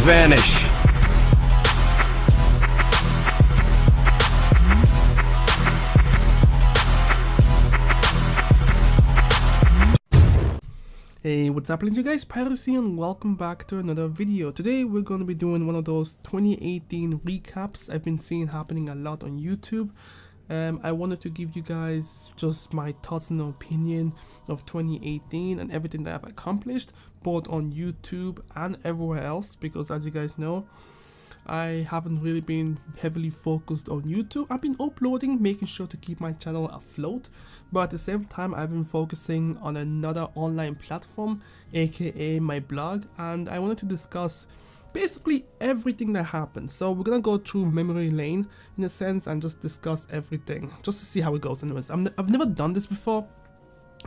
vanish. Hey, what's happening to you guys? Pyros here and welcome back to another video. Today we're going to be doing one of those 2018 recaps I've been seeing happening a lot on YouTube. I wanted to give you guys just my thoughts and opinion of 2018 and everything that I've accomplished both on YouTube and everywhere else, because as you guys know, I haven't really been heavily focused on YouTube. I've been uploading, making sure to keep my channel afloat, but at the same time I've been focusing on another online platform, aka my blog, and I wanted to discuss basically everything that happened. So we're gonna go through memory lane in a sense and just discuss everything just to see how it goes. Anyways, I've never done this before,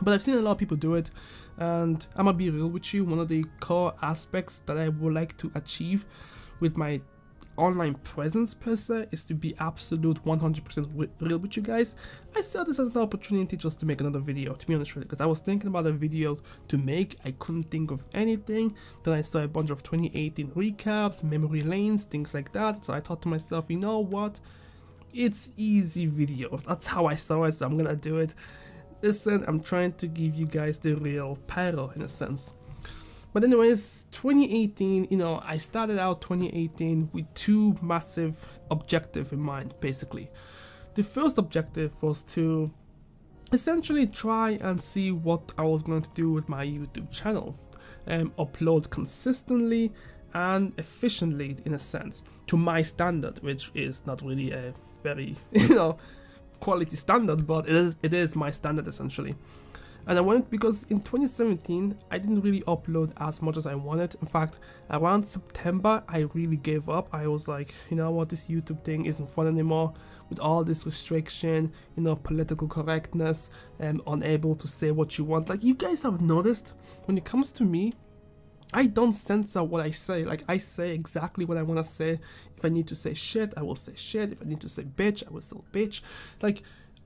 but I've seen a lot of people do it, and I'm gonna be real with you. One of the core aspects that I would like to achieve with my online presence per se is to be absolute 100% real with you guys. I saw this as an opportunity just to make another video, to be honest, really, because I was thinking about a video to make. I couldn't think of anything. Then I saw a bunch of 2018 recaps, memory lanes, things like that. So I thought to myself, you know what, it's easy video. That's how I saw it, so I'm gonna do it. Listen, I'm trying to give you guys the real Pyro in a sense. But anyways, 2018, you know, I started out 2018 with two massive objectives in mind, basically. The first objective was to essentially try and see what I was going to do with my YouTube channel. Upload consistently and efficiently, in a sense, to my standard, which is not really a very, quality standard, but it is my standard essentially. And I wanted, because in 2017 I didn't really upload as much as I wanted. In fact, around September I really gave up. I was like, you know what, this YouTube thing isn't fun anymore with all this restriction, political correctness, and unable to say what you want. Like, you guys have noticed, when it comes to me, I don't censor what I say. Like, I say exactly what I want to say. If I need to say shit, I will say shit. If I need to say bitch, I will say bitch. Like,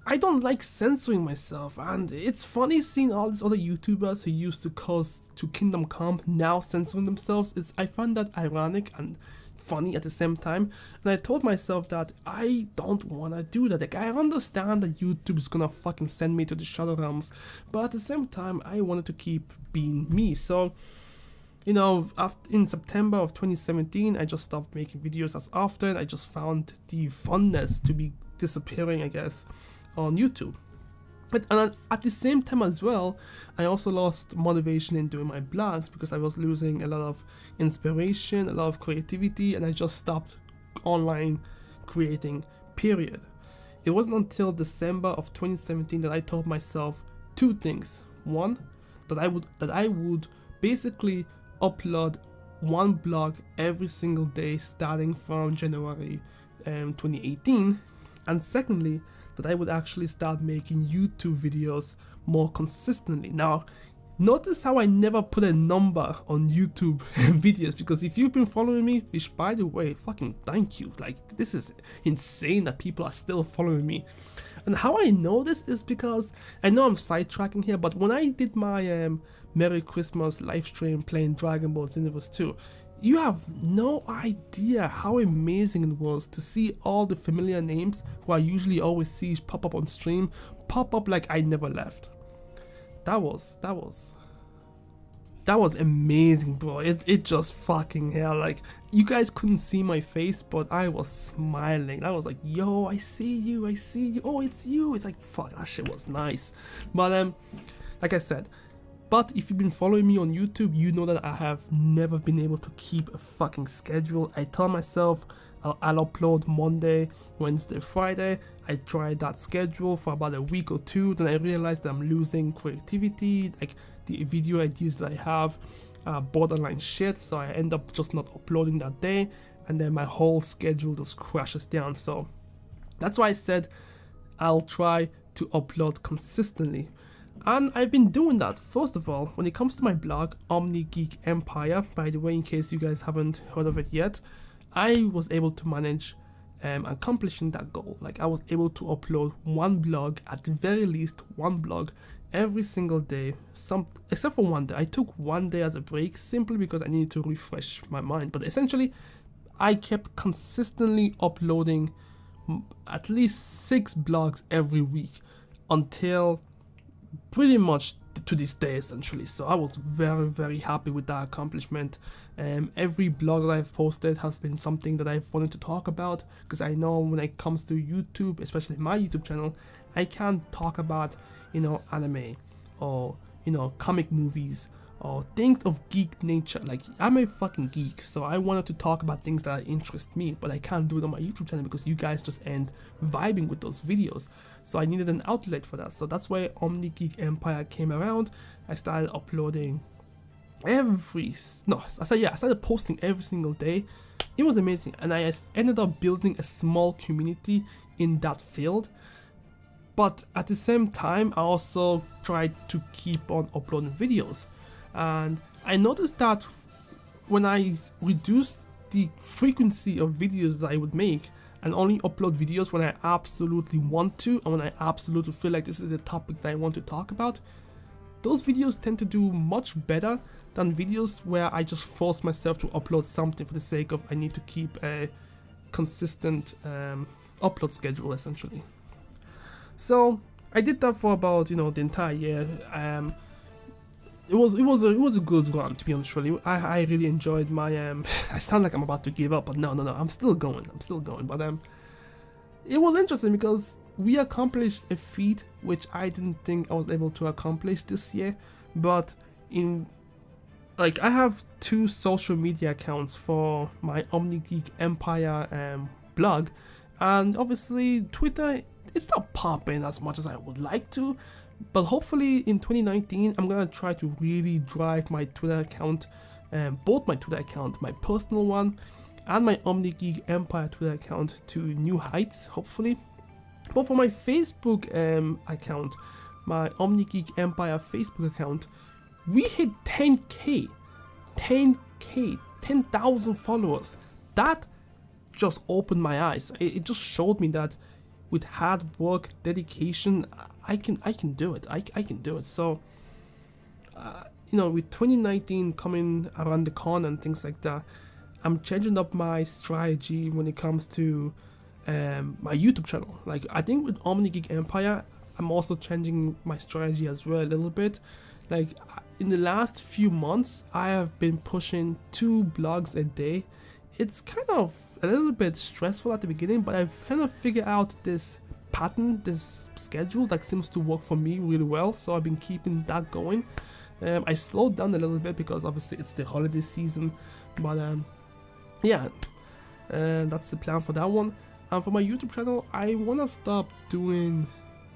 I don't like censoring myself, and it's funny seeing all these other YouTubers who used to cause to Kingdom Come now censoring themselves. I find that ironic and funny at the same time, and I told myself that I don't want to do that. Like, I understand that YouTube is gonna fucking send me to the shadow realms, but at the same time I wanted to keep being me. So, in September of 2017 I just stopped making videos as often. I just found the funness to be disappearing, I guess, on YouTube. But at the same time as well, I also lost motivation in doing my blogs because I was losing a lot of inspiration, a lot of creativity, and I just stopped online creating, period. It wasn't until December of 2017 that I told myself two things. One, that I would basically upload one blog every single day starting from January 2018, and secondly, that I would actually start making YouTube videos more consistently. Now, notice how I never put a number on YouTube videos, because if you've been following me, which by the way, fucking thank you. Like, this is insane that people are still following me. And how I know this is because, I know I'm sidetracking here, but when I did my Merry Christmas live stream playing Dragon Ball Xenoverse 2, you have no idea how amazing it was to see all the familiar names who I usually always see pop up on stream, pop up like I never left. That was amazing, bro. It just fucking hell. Like, you guys couldn't see my face, but I was smiling. I was like, yo, I see you. Oh, it's you. It's like, fuck, that shit was nice. But like I said, but if you've been following me on YouTube, you know that I have never been able to keep a fucking schedule. I tell myself I'll upload Monday, Wednesday, Friday. I tried that schedule for about a week or two. Then I realized that I'm losing creativity. Like, the video ideas that I have are borderline shit. So I end up just not uploading that day. And then my whole schedule just crashes down. So that's why I said I'll try to upload consistently. And I've been doing that. First of all, when it comes to my blog, Omni Geek Empire, by the way, in case you guys haven't heard of it yet, I was able to manage accomplishing that goal. Like, I was able to upload one blog, at the very least one blog, every single day, except for one day. I took one day as a break simply because I needed to refresh my mind. But essentially, I kept consistently uploading at least 6 blogs every week until pretty much to this day, essentially. So I was very happy with that accomplishment. Every blog that I've posted has been something that I've wanted to talk about, because I know when it comes to YouTube, especially my YouTube channel, I can't talk about, you know, anime or, you know, comic movies or things of geek nature. Like, I'm a fucking geek, so I wanted to talk about things that interest me, but I can't do it on my YouTube channel because you guys just end vibing with those videos. So I needed an outlet for that. So that's why Omni Geek Empire came around. I started uploading I started posting every single day. It was amazing, and I ended up building a small community in that field. But at the same time, I also tried to keep on uploading videos. And I noticed that when I reduced the frequency of videos that I would make and only upload videos when I absolutely want to and when I absolutely feel like this is the topic that I want to talk about, those videos tend to do much better than videos where I just force myself to upload something for the sake of I need to keep a consistent upload schedule, essentially. So I did that for about, you know, the entire year. It was a good run, to be honest with you. I really enjoyed my I sound like I'm about to give up, but no, I'm still going. But it was interesting because we accomplished a feat which I didn't think I was able to accomplish this year. But I have 2 social media accounts for my Omni Geek Empire blog, and obviously Twitter, it's not popping as much as I would like to. But hopefully in 2019, I'm gonna try to really drive my Twitter account, both my Twitter account, my personal one, and my Omni Geek Empire Twitter account, to new heights, hopefully. But for my Facebook account, my Omni Geek Empire Facebook account, we hit 10,000 followers. That just opened my eyes. It just showed me that with hard work, dedication, I can do it. I can do it. So, you know, with 2019 coming around the corner and things like that, I'm changing up my strategy when it comes to my YouTube channel. Like, I think with Omni Geek Empire, I'm also changing my strategy as well a little bit. Like, in the last few months, I have been pushing 2 blogs a day. It's kind of a little bit stressful at the beginning, but I've kind of figured out this pattern, this schedule that seems to work for me really well, so I've been keeping that going. I slowed down a little bit because obviously it's the holiday season, but yeah, that's the plan for that one. And for my YouTube channel, I want to stop doing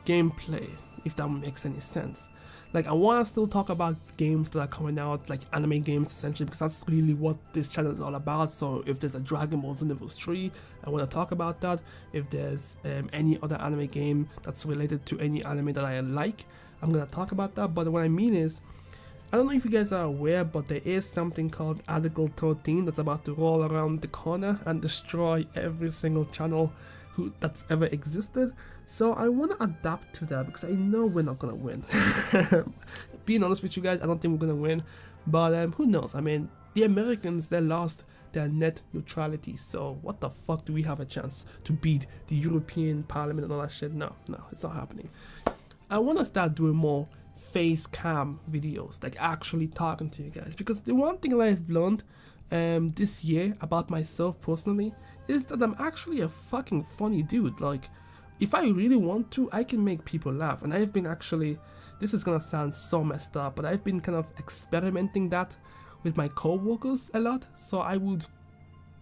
gameplay, if that makes any sense. Like, I want to still talk about games that are coming out, like anime games essentially, because that's really what this channel is all about. So if there's a Dragon Ball Xenoverse 3, I want to talk about that. If there's any other anime game that's related to any anime that I like, I'm going to talk about that. But what I mean is, I don't know if you guys are aware, but there is something called Article 13 that's about to roll around the corner and destroy every single channel that's ever existed. So I want to adapt to that because I know we're not gonna win. Being honest with you guys, I don't think we're gonna win, but who knows? I mean, the Americans, they lost their net neutrality, so what the fuck do we have a chance to beat the European Parliament and all that shit? No, it's not happening. I want to start doing more face cam videos, like actually talking to you guys, because the one thing that I've learned this year about myself personally is that I'm actually a fucking funny dude. Like, if I really want to, I can make people laugh. And I've been actually, this is gonna sound so messed up, but I've been kind of experimenting that with my co-workers a lot. So I would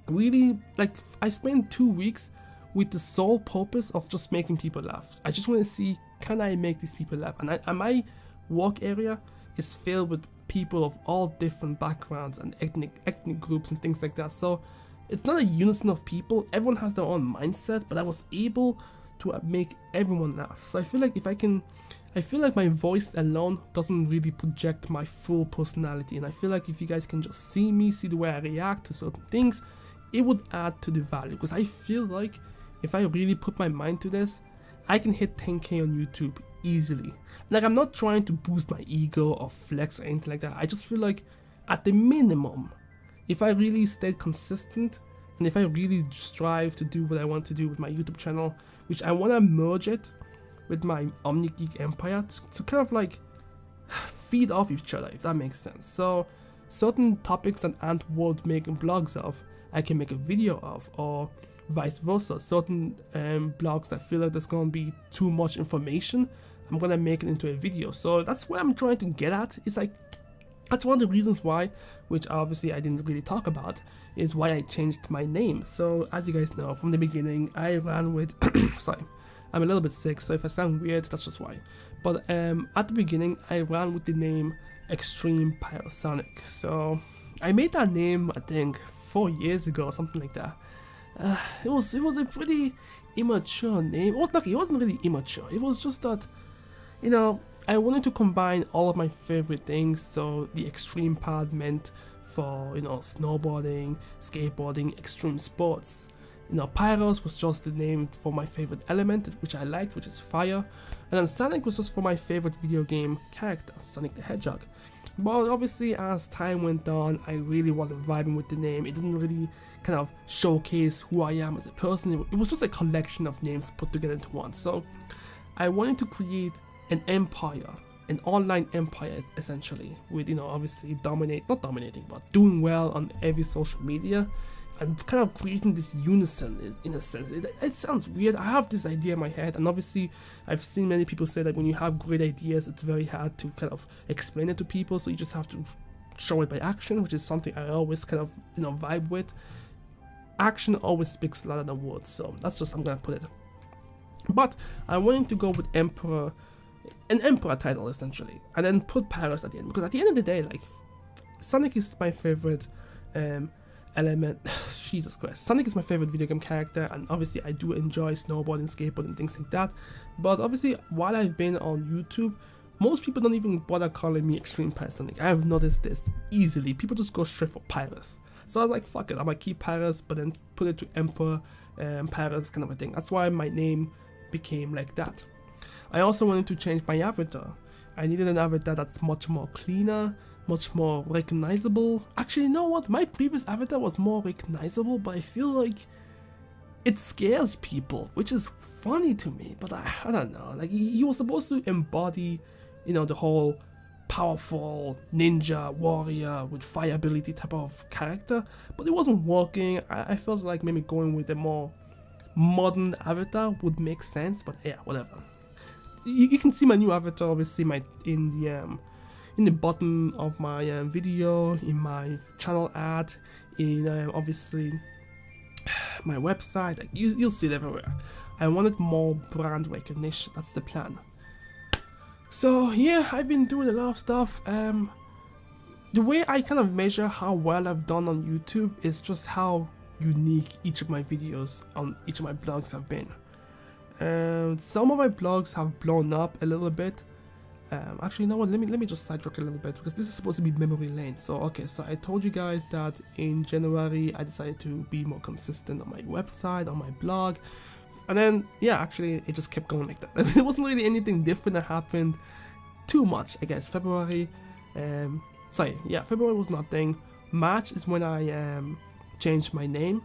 really, like, I spent 2 weeks with the sole purpose of just making people laugh. I just want to see, can I make these people laugh? And my work area is filled with people of all different backgrounds and ethnic groups and things like that. So it's not a unison of people. Everyone has their own mindset, but I was able to make everyone laugh. So I feel like I feel like my voice alone doesn't really project my full personality, and I feel like if you guys can just see me, see the way I react to certain things, it would add to the value. Because I feel like if I really put my mind to this, I can hit 10K on YouTube easily. Like, I'm not trying to boost my ego or flex or anything like that. I just feel like at the minimum, if I really stayed consistent and if I really strive to do what I want to do with my YouTube channel, which I want to merge it with my OmniGeek Empire to kind of like feed off each other, if that makes sense. So certain topics that aren't worth making blogs of, I can make a video of, or vice versa. Certain blogs that feel like there's going to be too much information, I'm going to make it into a video. So that's what I'm trying to get at. It's like, that's one of the reasons why, which obviously I didn't really talk about, is why I changed my name. So as you guys know, from the beginning, I ran with, sorry, I'm a little bit sick, so if I sound weird, that's just why. But at the beginning, I ran with the name Extreme Pyros. So I made that name, I think, 4 years ago or something like that. It was a pretty immature name. It wasn't really immature. It was just that, you know, I wanted to combine all of my favorite things. So the extreme part meant for, you know, snowboarding, skateboarding, extreme sports. You know, Pyros was just the name for my favorite element, which I liked, which is fire. And then Sonic was just for my favorite video game character, Sonic the Hedgehog. But obviously, as time went on, I really wasn't vibing with the name. It didn't really kind of showcase who I am as a person. It was just a collection of names put together into one. So I wanted to create an empire, an online empire essentially, with, you know, obviously not dominating, but doing well on every social media, and kind of creating this unison in a sense. It sounds weird. I have this idea in my head, and obviously I've seen many people say that when you have great ideas, it's very hard to kind of explain it to people, so you just have to show it by action, which is something I always kind of, you know, vibe with. Action always speaks louder than words, so that's just how I'm gonna put it. But I wanted to go with Emperor, an Emperor title essentially, and then put Pyros at the end, because at the end of the day, like, Sonic is my favorite element. Jesus Christ, Sonic is my favorite video game character, and obviously I do enjoy snowboarding, skateboarding, things like that. But obviously, while I've been on YouTube, most people don't even bother calling me Extreme Pyros Sonic. I have noticed this easily. People just go straight for Pyros. So I was like, fuck it, I'm gonna keep Pyros, but then put it to Emperor Pyros, kind of a thing. That's why my name became like that. I also wanted to change my avatar. I needed an avatar that's much more cleaner, much more recognizable. Actually, you know what? My previous avatar was more recognizable, but I feel like it scares people, which is funny to me. But I don't know. Like, he was supposed to embody, you know, the whole powerful ninja warrior with fire ability type of character, but it wasn't working. I felt like maybe going with a more modern avatar would make sense. But yeah, whatever. You can see my new avatar, obviously, in the bottom of my video, in my channel ad, in obviously my website. Like, you'll see it everywhere. I wanted more brand recognition. That's the plan. So yeah, I've been doing a lot of stuff. The way I kind of measure how well I've done on YouTube is just how unique each of my videos on each of my blogs have been. Some of my blogs have blown up a little bit. Actually, you know what? Let me just sidetrack a little bit, because this is supposed to be memory lane. So okay, so I told you guys that in January I decided to be more consistent on my website, on my blog, and then yeah, actually it just kept going like that. There wasn't really anything different that happened too much. I guess February, February was nothing. March is when I changed my name.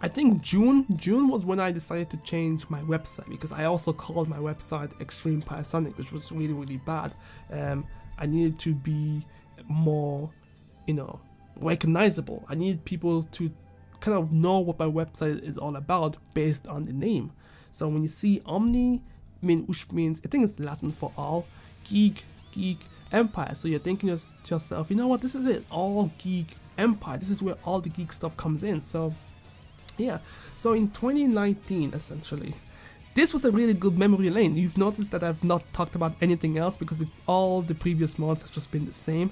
I think June was when I decided to change my website, because I also called my website Extreme Pyros Sonic, which was really, really bad. I needed to be more, you know, recognizable. I needed people to kind of know what my website is all about based on the name. So when you see Omni, which means, I think it's Latin for all, geek, empire. So you're thinking to yourself, you know what, this is it, all geek empire. This is where all the geek stuff comes in. So yeah, so in 2019, essentially, this was a really good memory lane. You've noticed that I've not talked about anything else, because all the previous months have just been the same.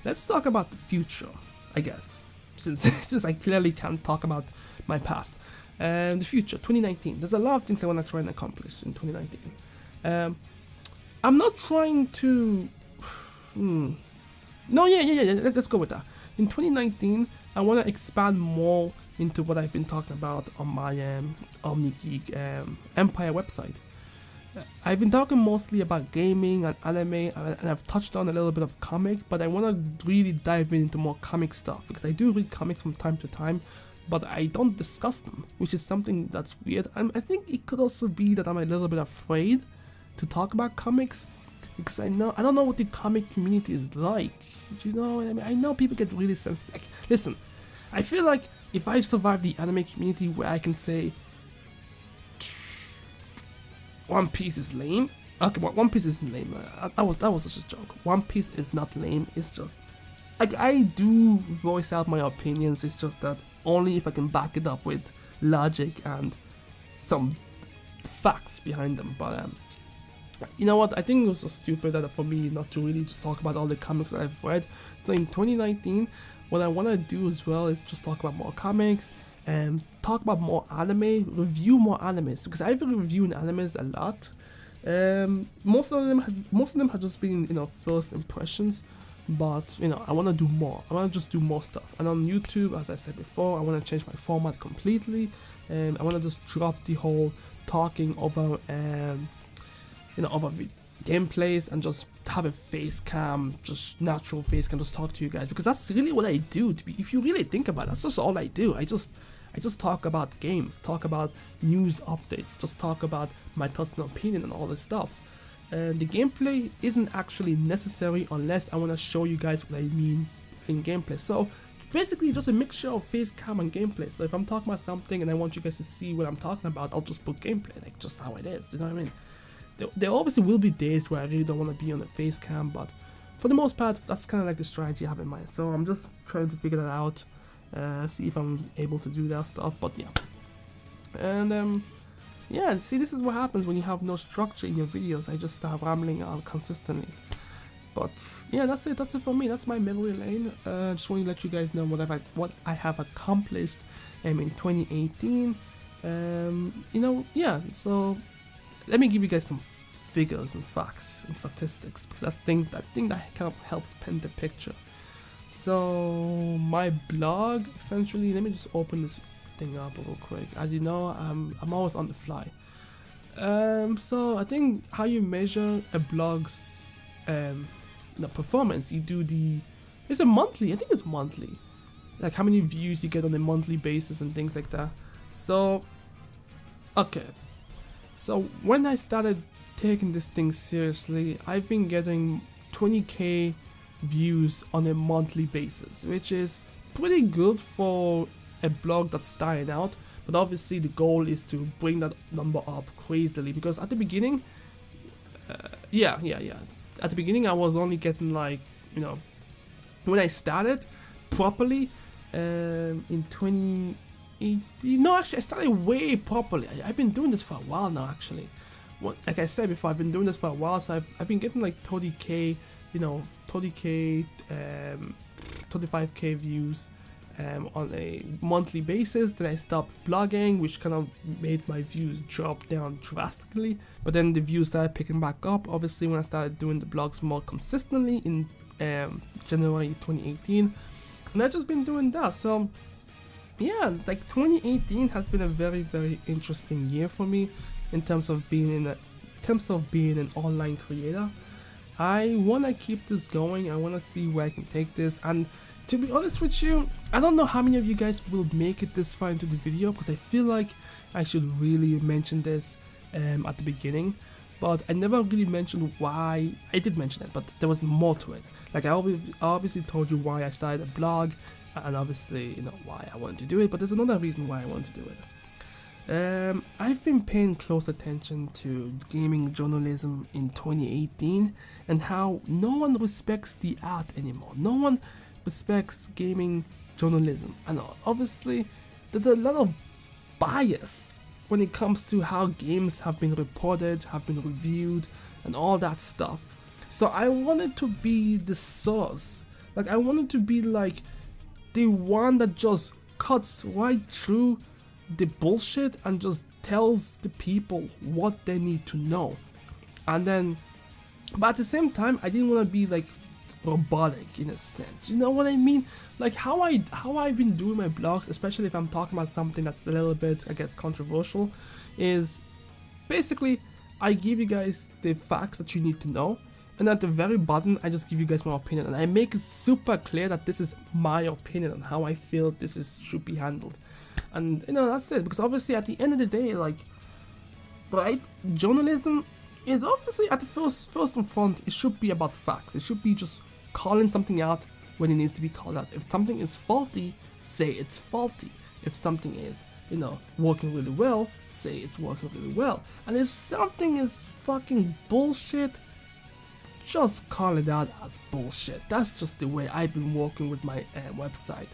Let's talk about the future, I guess, since I clearly can't talk about my past. The future, 2019. There's a lot of things I want to try and accomplish in 2019. I'm not trying to... No, yeah, let's go with that. In 2019, I want to expand more into what I've been talking about on my OmniGeek Empire website. I've been talking mostly about gaming and anime, and I've touched on a little bit of comic, but I want to really dive into more comic stuff, because I do read comics from time to time, but I don't discuss them, which is something that's weird. I think it could also be that I'm a little bit afraid to talk about comics, because I don't know what the comic community is like. You know what I mean? I know people get really sensitive. Like, listen, I feel like if I survive the anime community where I can say One Piece is lame. Okay, but One Piece isn't lame. That was just a joke. One Piece is not lame. It's just like, I do voice out my opinions. It's just that only if I can back it up with logic and some facts behind them. But you know what? I think it was just stupid that for me not to really just talk about all the comics that I've read. So in 2019, what I want to do as well is just talk about more comics and talk about more anime, review more animes, because I've been reviewing animes a lot. Most of them have just been, you know, first impressions, but you know, I want to do more. I want to just do more stuff. And on YouTube, as I said before, I want to change my format completely, and I want to just drop the whole talking over over gameplays and just have a face cam, just natural face cam, just talk to you guys, because that's really what I do. If you really think about it, that's just all I do. I just talk about games, talk about news updates, just talk about my thoughts and opinion and all this stuff. And the gameplay isn't actually necessary unless I want to show you guys what I mean in gameplay. So basically just a mixture of face cam and gameplay. So if I'm talking about something and I want you guys to see what I'm talking about, I'll just put gameplay, like just how it is, you know what I mean? There obviously will be days where I really don't want to be on the face cam, but for the most part, that's kind of like the strategy I have in mind. So I'm just trying to figure that out, see if I'm able to do that stuff, but yeah. And yeah, see, this is what happens when you have no structure in your videos. I just start rambling on consistently. But yeah, that's it for me. That's my memory lane. Just want to let you guys know what I have accomplished in 2018. You know, yeah, so let me give you guys some figures and facts and statistics, because that's the thing that kind of helps paint the picture. So my blog, essentially, let me just open this thing up real quick. As you know, I'm always on the fly. So I think how you measure a blog's performance, you do it's a monthly, I think it's monthly, like how many views you get on a monthly basis and things like that. So okay, so when I started taking this thing seriously, I've been getting 20k views on a monthly basis, which is pretty good for a blog that's starting out. But obviously the goal is to bring that number up crazily, because at the beginning, at the beginning I was only getting, like, you know, when I started properly in 2018, no, actually I started way properly. I've been doing this for a while now, actually. Like I said before, I've been doing this for a while, so I've been getting like 30k, you know, 30k, 35k views on a monthly basis. Then I stopped blogging, which kind of made my views drop down drastically. But then the views started picking back up, obviously, when I started doing the blogs more consistently in January 2018. And I've just been doing that. So yeah, like 2018 has been a very, very interesting year for me in terms of being an online creator. I want to keep this going. I want to see where I can take this. And to be honest with you, I don't know how many of you guys will make it this far into the video, because I feel like I should really mention this at the beginning. But I never really mentioned why. I did mention it, but there was more to it. Like I obviously told you why I started a blog, and obviously, you know, why I wanted to do it. But there's another reason why I want to do it. I've been paying close attention to gaming journalism in 2018 and how no one respects the art anymore. No one respects gaming journalism, and obviously there's a lot of bias when it comes to how games have been reported, have been reviewed, and all that stuff. So I wanted to be the source. Like, I wanted to be like the one that just cuts right through the bullshit and just tells the people what they need to know. And then, but at the same time, I didn't want to be like robotic in a sense, you know what I mean? Like how I've been doing my blogs, especially if I'm talking about something that's a little bit, I guess, controversial, is basically I give you guys the facts that you need to know, and at the very bottom I just give you guys my opinion, and I make it super clear that this is my opinion on how I feel should be handled. And you know, that's it, because obviously at the end of the day, like, right, journalism is obviously at the first and front, it should be about facts. It should be just calling something out when it needs to be called out. If something is faulty, say it's faulty. If something is, you know, working really well, say it's working really well. And if something is fucking bullshit, just call it out as bullshit. That's just the way I've been working with my website.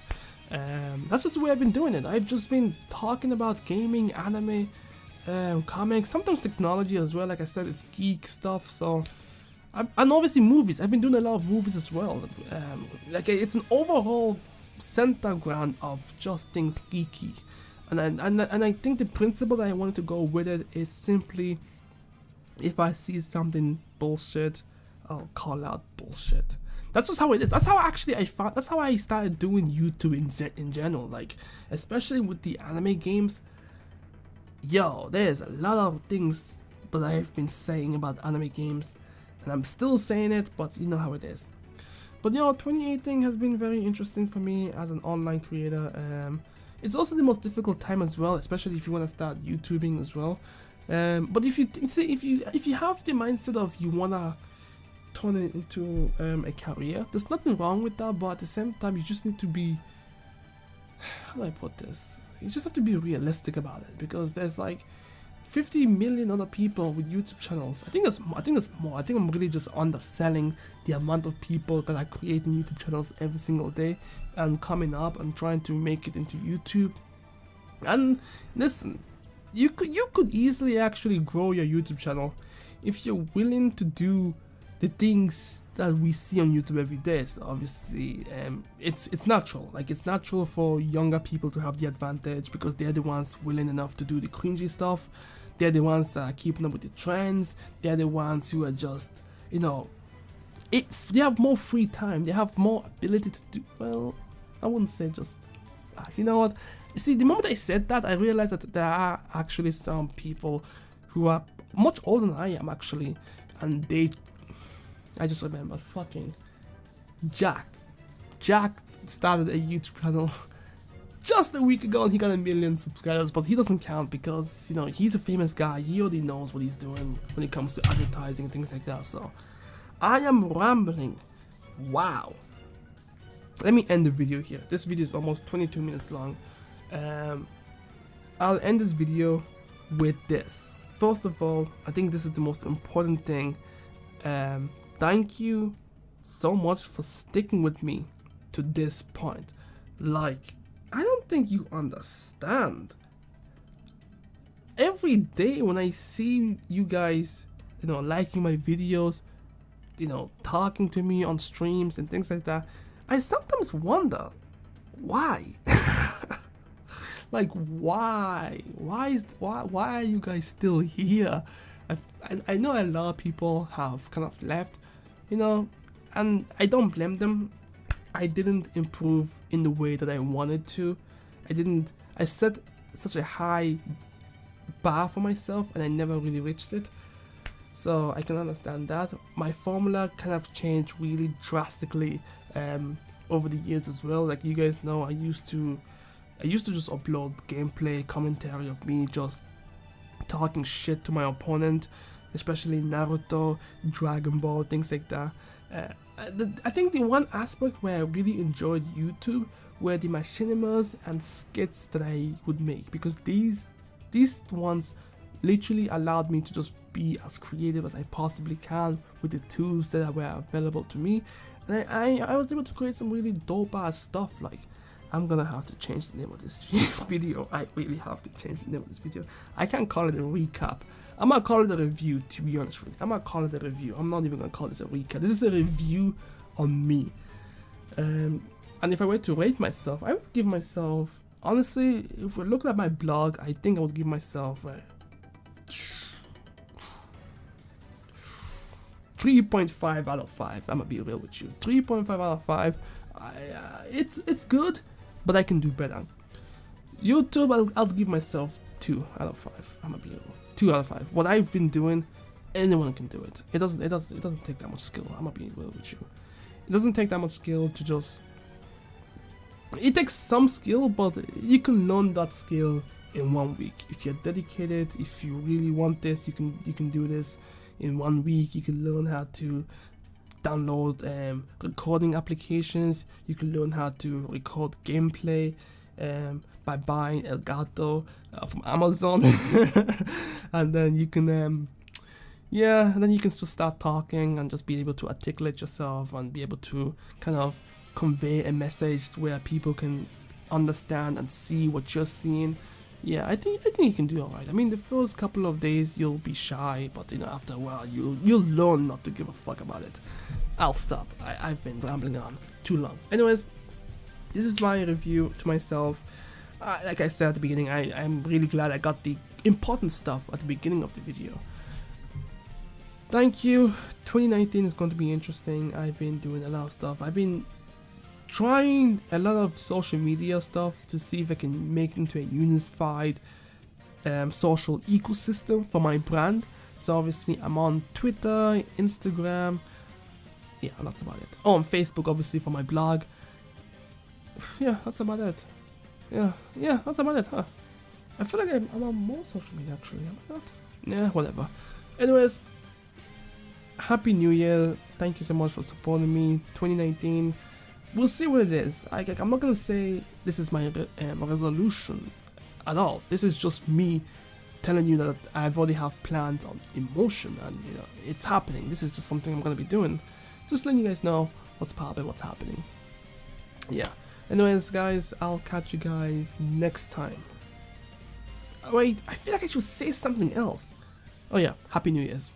That's just the way I've been doing it. I've just been talking about gaming, anime, comics, sometimes technology as well. Like I said, it's geek stuff. So, and obviously movies. I've been doing a lot of movies as well. Like it's an overall center ground of just things geeky. And I think the principle that I wanted to go with it is simply, if I see something bullshit, I'll call out bullshit. That's just how it is. That's how actually that's how I started doing YouTube in general. Like, especially with the anime games. Yo, there's a lot of things that I've been saying about anime games, and I'm still saying it, but you know how it is. But you know, 2018 has been very interesting for me as an online creator. It's also the most difficult time as well, especially if you want to start YouTubing as well. But if you have the mindset of you wanna turn it into a career, there's nothing wrong with that. But at the same time, you just need to be, how do I put this? You just have to be realistic about it, because there's like 50 million other people with YouTube channels. I think that's more. I think I'm really just underselling the amount of people that are creating YouTube channels every single day and coming up and trying to make it into YouTube. And listen, you could easily actually grow your YouTube channel if you're willing to do the things that we see on YouTube every day. So obviously, it's natural. Like, it's natural for younger people to have the advantage, because they're the ones willing enough to do the cringy stuff. They're the ones that are keeping up with the trends. They're the ones who are just, you know, they have more free time. They have more ability to do, well, I wouldn't say just, you know what? You see, the moment I said that, I realized that there are actually some people who are much older than I am, actually, and I just remember fucking Jack started a YouTube channel just a week ago, and he got 1 million subscribers, but he doesn't count because, you know, he's a famous guy. He already knows what he's doing when it comes to advertising and things like that. So I am rambling. Wow. Let me end the video here. This video is almost 22 minutes long. I'll end this video with this. First of all, I think this is the most important thing. Thank you so much for sticking with me to this point. Like, I don't think you understand. Every day when I see you guys, you know, liking my videos, you know, talking to me on streams and things like that, I sometimes wonder why. Like, why? Why are you guys still here? I know a lot of people have kind of left, you know, and I don't blame them. I didn't improve in the way that I wanted to. I set such a high bar for myself, and I never really reached it. So I can understand that. My formula kind of changed really drastically over the years as well. Like, you guys know, I used to just upload gameplay commentary of me just talking shit to my opponent, especially Naruto, Dragon Ball, things like that. I think the one aspect where I really enjoyed YouTube were the machinimas and skits that I would make, because these ones literally allowed me to just be as creative as I possibly can with the tools that were available to me, and I was able to create some really dope ass stuff. Like, I'm gonna have to change the name of this video. I really have to change the name of this video. I can't call it a recap. I'm gonna call it a review, to be honest with you. I'm gonna call it a review. I'm not even gonna call this a recap. This is a review on me. And if I were to rate myself, I would give myself, honestly, if we're looking at my blog, I think I would give myself 3.5 out of 5. I'm gonna be real with you. 3.5 out of 5. It's good, but I can do better. YouTube, I'll give myself 2 out of 5. I'm gonna be 2 out of 5. What I've been doing, anyone can do it. It doesn't take that much skill. I'm gonna be real with you. It doesn't take that much skill to just. It takes some skill, but you can learn that skill in 1 week. If you're dedicated, if you really want this, you can do this in 1 week. You can learn how to download recording applications. You can learn how to record gameplay by buying Elgato from Amazon, and then you can and then you can just start talking and just be able to articulate yourself and be able to kind of convey a message where people can understand and see what you're seeing. Yeah, I think you can do alright. I mean, the first couple of days you'll be shy, but after a while you'll learn not to give a fuck about it. I'll stop. I've been rambling on too long. Anyways, this is my review to myself. Like I said at the beginning, I'm really glad I got the important stuff at the beginning of the video. Thank you. 2019 is going to be interesting. I've been doing a lot of stuff. I've been trying a lot of social media stuff to see if I can make it into a unified social ecosystem for my brand. So obviously I'm on Twitter, Instagram, yeah, that's about it. Oh, on Facebook obviously for my blog. Yeah, that's about it. Yeah, that's about it, huh? I feel like I'm on more social media actually, am I not? Yeah, whatever. Anyways, Happy New Year. Thank you so much for supporting me. 2019. We'll see what it is. I'm not gonna say this is my resolution at all. This is just me telling you that I've already have plans on emotion, and it's happening. This is just something I'm gonna be doing. Just letting you guys know what's popping, what's happening. Yeah. Anyways, guys, I'll catch you guys next time. Wait, I feel like I should say something else. Oh yeah, Happy New Year's.